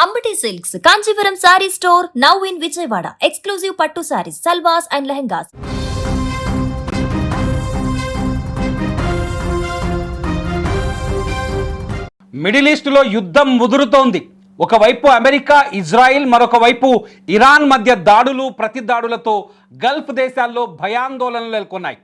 Ambati silks Kanchipuram sorry store now in Vijayawada. Exclusive పట్టు saris, సల్వాస్ and lehengas. Middle ఈస్టులో యుద్ధం ముదురుతోంది. ఒకవైపు అమెరికా, ఇజ్రాయిల్, మరొక వైపు ఇరాన్ మధ్య దాడులు, ప్రతిదాడులతో గల్ఫ్ దేశాల్లో భయాందోళనలు నెలకొన్నాయి.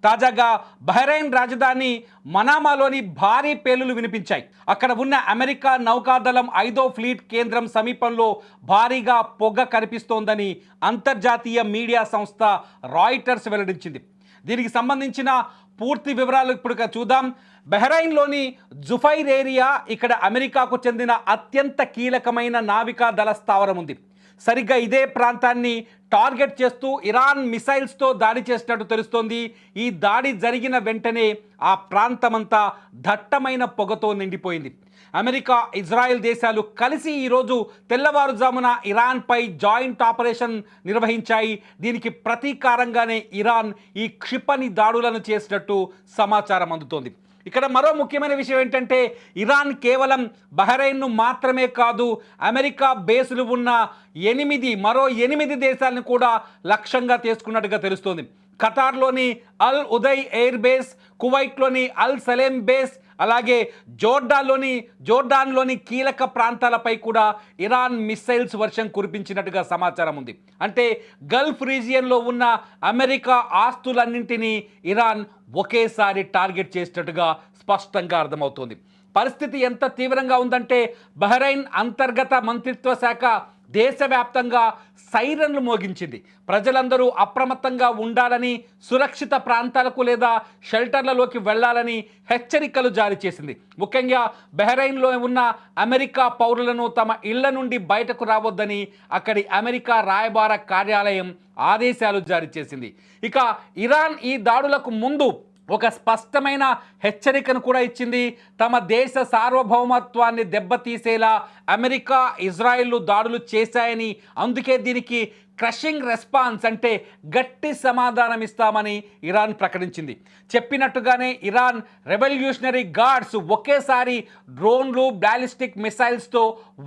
తాజాగా బహ్రెయిన్ రాజధాని మనామాలోని భారీ పేలులు వినిపించాయి. అక్కడ ఉన్న అమెరికా నౌకాదళం 5వ ఫ్లీట్ కేంద్రం సమీపంలో భారీగా పొగ కనిపిస్తోందని అంతర్జాతీయ మీడియా సంస్థ రాయిటర్స్ వెల్లడించింది. దీనికి సంబంధించిన పూర్తి వివరాలు ఇప్పుడు చూద్దాం. బహ్రెయిన్లోని జుఫైర్ ఏరియా, ఇక్కడ అమెరికాకు చెందిన అత్యంత కీలకమైన నావికా దళ స్థావరం ఉంది. సరిగ్గా ఇదే ప్రాంతాన్ని టార్గెట్ చేస్తూ ఇరాన్ మిసైల్స్తో దాడి చేసినట్టు తెలుస్తోంది. ఈ దాడి జరిగిన వెంటనే ఆ ప్రాంతమంతా దట్టమైన పొగతో నిండిపోయింది. అమెరికా, ఇజ్రాయెల్ దేశాలు కలిసి ఈరోజు తెల్లవారుజామున ఇరాన్పై జాయింట్ ఆపరేషన్ నిర్వహించాయి. దీనికి ప్రతీకారంగానే ఇరాన్ ఈ క్షిపణి దాడులను చేసినట్టు సమాచారం అందుతోంది. ఇక్కడ మరో ముఖ్యమైన విషయం ఏంటంటే, ఇరాన్ కేవలం బహ్రెయిన్ను మాత్రమే కాదు, అమెరికా బేసులు ఉన్న మరో 8 దేశాలను కూడా లక్ష్యంగా చేసుకున్నట్టుగా తెలుస్తోంది. ఖతార్లోని అల్ ఉదయ్ ఎయిర్ బేస్, కువైట్లోని అల్ సలేం బేస్, అలాగే జోర్డాన్లోని కీలక ప్రాంతాలపై కూడా ఇరాన్ మిస్సైల్స్ వర్షం కురిపించినట్టుగా సమాచారం ఉంది. అంటే గల్ఫ్ రీజియన్లో ఉన్న అమెరికా ఆస్తులన్నింటినీ ఇరాన్ ఒకేసారి టార్గెట్ చేసినట్టుగా స్పష్టంగా అర్థమవుతోంది. పరిస్థితి ఎంత తీవ్రంగా ఉందంటే, బహ్రెయిన్ అంతర్గత మంత్రిత్వ శాఖ దేశవ్యాప్తంగా సైరన్లు మోగించింది. ప్రజలందరూ అప్రమత్తంగా ఉండాలని, సురక్షిత ప్రాంతాలకు లేదా షెల్టర్లలోకి వెళ్లాలని హెచ్చరికలు జారీ చేసింది. ముఖ్యంగా బహ్రెయిన్లో ఉన్న అమెరికా పౌరులను తమ ఇళ్ల నుండి బయటకు రావద్దని అక్కడి అమెరికా రాయబార కార్యాలయం ఆదేశాలు జారీ చేసింది. ఇక ఇరాన్ ఈ దాడులకు ముందు ఒక స్పష్టమైన హెచ్చరికను కూడా ఇచ్చింది. తమ దేశ సార్వభౌమత్వాన్ని దెబ్బతీసేలా అమెరికా, ఇజ్రాయెల్లు దాడులు చేశాయని, అందుకే దీనికి క్రషింగ్ రెస్పాన్స్ అంటే గట్టి సమాధానం ఇస్తామని ఇరాన్ ప్రకటించింది. చెప్పినట్టుగానే ఇరాన్ రెవల్యూషనరీ గార్డ్స్ ఒకేసారి డ్రోన్లు, బ్యాలిస్టిక్ మిసైల్స్తో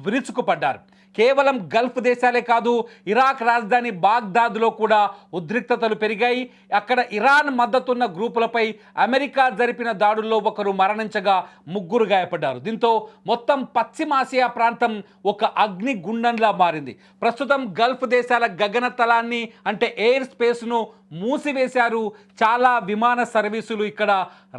విరుచుకుపడ్డారు. కేవలం గల్ఫ్ దేశాలే కాదు, ఇరాక్ రాజధాని బాగ్దాద్లో కూడా ఉద్రిక్తతలు పెరిగాయి. అక్కడ ఇరాన్ మద్దతున్న గ్రూపులపై అమెరికా జరిపిన దాడుల్లో ఒకరు మరణించగా 3 గాయపడ్డారు. దీంతో మొత్తం పశ్చిమాసియా ప్రాంతం ఒక అగ్ని గుండంలా మారింది. ప్రస్తుతం గల్ఫ్ దేశాల గగనతలాన్ని అంటే ఎయిర్ స్పేస్ను మూసివేశారు. చాలా విమాన సర్వీసులు ఇక్కడ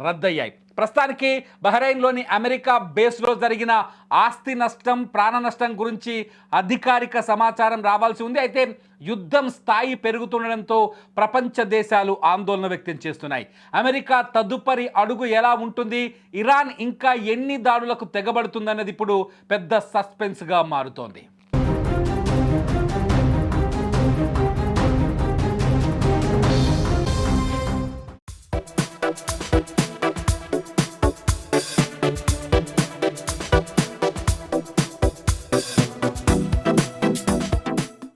రద్దయ్యాయి. ప్రస్తుతానికి బహ్రెయిన్లోని అమెరికా బేస్లో జరిగిన ఆస్తి నష్టం, ప్రాణ నష్టం గురించి అధికారిక సమాచారం రావాల్సి ఉంది. అయితే యుద్ధం స్థాయి పెరుగుతుండడంతో ప్రపంచ దేశాలు ఆందోళన వ్యక్తం చేస్తున్నాయి. అమెరికా తదుపరి అడుగు ఎలా ఉంటుంది, ఇరాన్ ఇంకా ఎన్ని దాడులకు తెగబడుతుందన్నది ఇప్పుడు పెద్ద సస్పెన్స్గా మారుతోంది.